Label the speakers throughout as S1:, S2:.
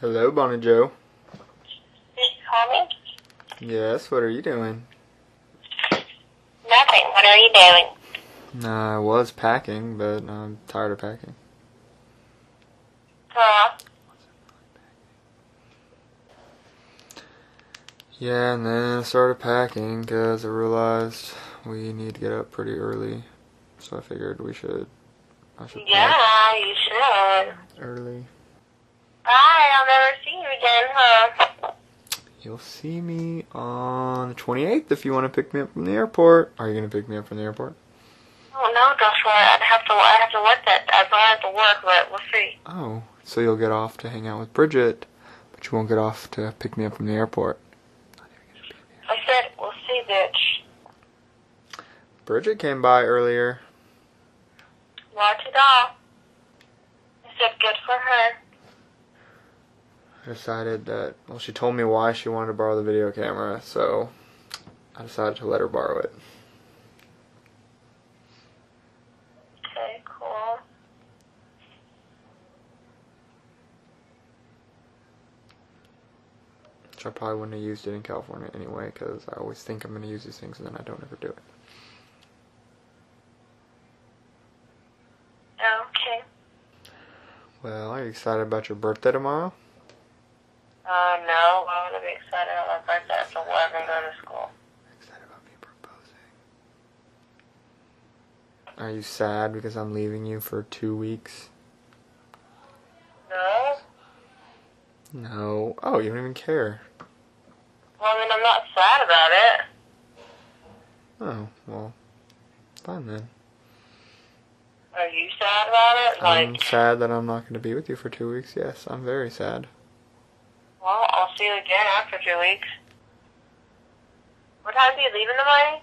S1: Hello, Bonny Joe.
S2: Did you call me?
S1: Yes, what are you doing?
S2: Nothing. What are you doing?
S1: I was packing, but I'm tired of packing.
S2: Huh?
S1: Yeah, and then I started packing because I realized we need to get up pretty early. So I figured I should
S2: Yeah,
S1: pack
S2: you should.
S1: early.
S2: Bye. I'll never see you again, huh?
S1: You'll see me on the 28th if you want to pick me up from the airport. Are you going to pick me up from the airport?
S2: Oh no, Joshua. I have to work that. I have to work, but we'll see.
S1: Oh, so you'll get off to hang out with Bridget, but you won't get off to pick me up from the airport.
S2: I said we'll see, bitch.
S1: Bridget came by earlier.
S2: Not at all. I said good for her.
S1: I decided that, well, she told me why she wanted to borrow the video camera, so I decided to let her borrow it.
S2: Okay, cool.
S1: Which I probably wouldn't have used it in California anyway, because I always think I'm going to use these things and then I don't ever do it.
S2: Okay.
S1: Well, are you excited about your birthday tomorrow?
S2: No. Why would I be excited on my birthday after work and go to school?
S1: Excited about me proposing. Are you sad because I'm leaving you for 2 weeks?
S2: No.
S1: No. Oh, you don't even care.
S2: Well, I mean, I'm not sad about it.
S1: Oh, well, fine then.
S2: Are you sad about it?
S1: I'm sad that I'm not going to be with you for 2 weeks. Yes, I'm very sad.
S2: Well, I'll see you again after 2 weeks. What time do you leave in the morning?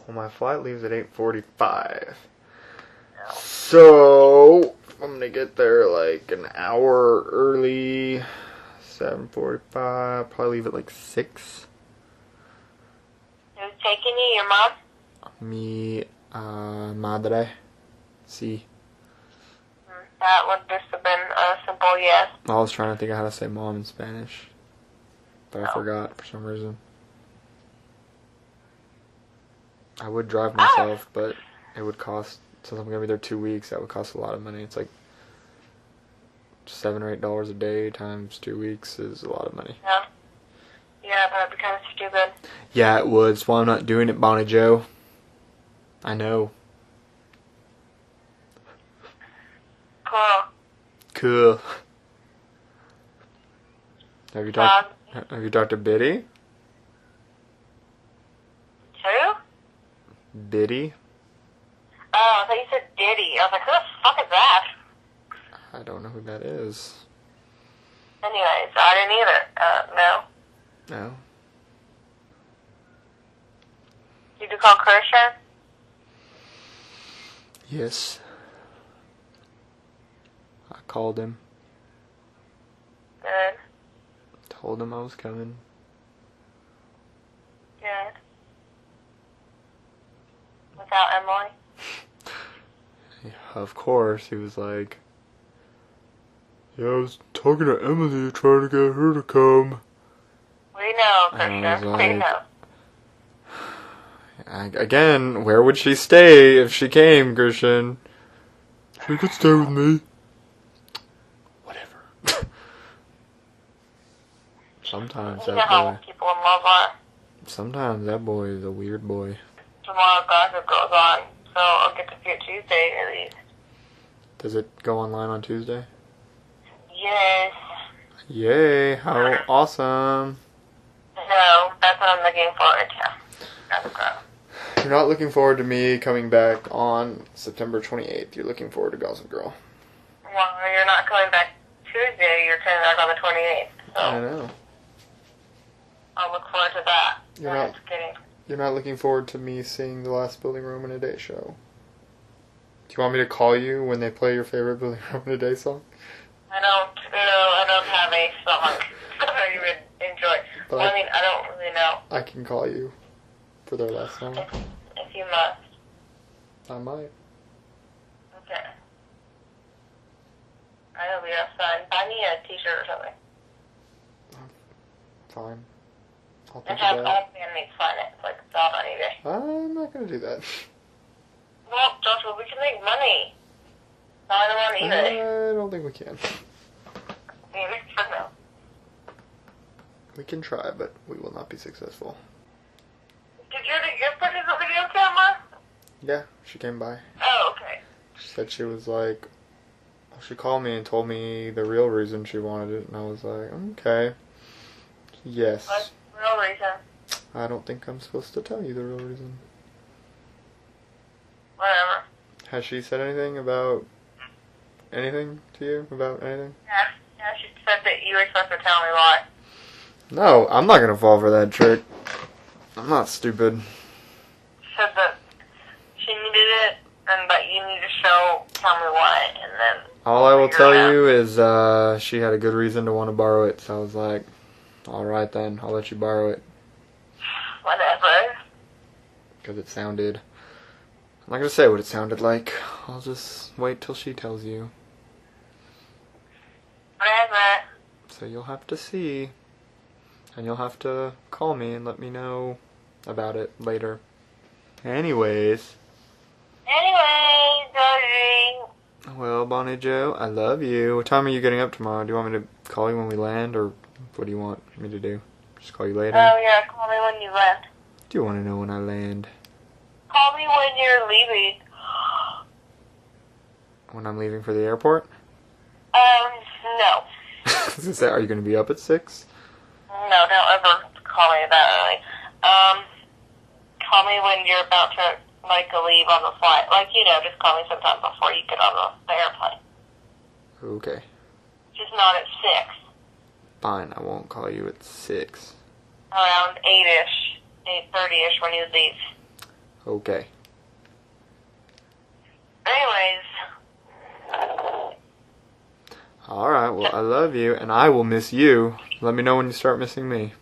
S1: Well, my flight leaves at 8:45. No. So, I'm going to get there like an hour early. 7:45. Probably leave at like 6.
S2: Who's taking you? Your mom?
S1: Mi madre. Si.
S2: That would just have been a simple yes.
S1: I was trying to think of how to say mom in Spanish, but I forgot for some reason. I would drive myself, but it would cost, since I'm going to be there 2 weeks, that would cost a lot of money. It's like $7 or $8 a day times 2 weeks is a lot of money.
S2: Yeah. Yeah, that would be kind of stupid.
S1: Yeah, it would. That's why I'm not doing it, Bonny Joe. I know.
S2: Cool.
S1: Cool. Have you talked to Biddy?
S2: Who?
S1: Biddy?
S2: Oh, I thought you said Diddy. I was like, who the fuck is that?
S1: I don't know who that is.
S2: Anyways, I didn't either. No.
S1: No.
S2: Did you call Kershaw?
S1: Yes. I called him.
S2: Good.
S1: Told him I was coming.
S2: Good. Without Emily?
S1: Yeah, of course, he was like, yeah, I was talking to Emily, trying to get her to come.
S2: We know, Kershaw. We know.
S1: Again, where would she stay if she came, Christian? She could stay with me. Whatever. Sometimes
S2: you know how people in love are.
S1: Sometimes that boy is a weird boy.
S2: Tomorrow Gossip goes on, so I'll get to see it Tuesday at least.
S1: Does it go online on Tuesday?
S2: Yes.
S1: Yay, how awesome.
S2: No, that's what I'm looking forward to. Gossip Girl.
S1: You're not looking forward to me coming back on September 28th. You're looking forward to Gossip Girl.
S2: Well, you're not coming back Tuesday. You're coming back on the 28th. So
S1: I know.
S2: I'll look forward to that. Just kidding.
S1: You're not looking forward to me seeing The Last Building Room in a Day show. Do you want me to call you when they play your favorite Building Room in a Day song?
S2: I don't have a song that you would enjoy.
S1: But
S2: well, I mean, I don't really know.
S1: I can call you for their last song.
S2: If you must.
S1: I might.
S2: Okay. hope you have fun. Buy me a t-shirt or something.
S1: Fine. I'll
S2: And
S1: think
S2: have
S1: about
S2: all bandmates sign it, like sell it on eBay.
S1: it. I'm not gonna do that.
S2: Well, Joshua, we can make money. Selling them on eBay.
S1: I don't think we can.
S2: Maybe for no.
S1: We can try, but we will not be successful.
S2: Did you get purchase a video camera?
S1: Yeah, she came by.
S2: Oh, okay.
S1: She said she was like, she called me and told me the real reason she wanted it, and I was like, okay. Yes.
S2: What's the real reason?
S1: I don't think I'm supposed to tell you the real reason.
S2: Whatever.
S1: Has she said anything about anything to you? About anything?
S2: Yeah, she said that you were supposed to tell me why.
S1: No, I'm not gonna fall for that trick. I'm not stupid.
S2: She said that she needed it, and that you need to tell me why, and then...
S1: All I will
S2: figure
S1: tell
S2: it out.
S1: you is she had a good reason to want to borrow it, so I was like, alright then, I'll let you borrow it.
S2: Whatever.
S1: Because it sounded... I'm not gonna say what it sounded like. I'll just wait till she tells you.
S2: Whatever.
S1: So you'll have to see. And you'll have to call me and let me know about it later. Anyways.
S2: Dodgy.
S1: Well, Bonnie Joe, I love you. What time are you getting up tomorrow? Do you want me to call you when we land, or what do you want me to do? Just call you later?
S2: Oh, yeah, call me when you land.
S1: Do you want to know when I land?
S2: Call me when you're leaving.
S1: When I'm leaving for the airport?
S2: No.
S1: Are you going to be up at 6?
S2: No, don't ever call me that early. Call me when you're about to, leave on the flight. Just call me sometime before you get on the airplane.
S1: Okay.
S2: Just not at 6.
S1: Fine, I won't call you at 6.
S2: Around 8-ish, 8:30-ish when you leave.
S1: Okay.
S2: Anyways.
S1: Alright, well, I love you, and I will miss you. Let me know when you start missing me.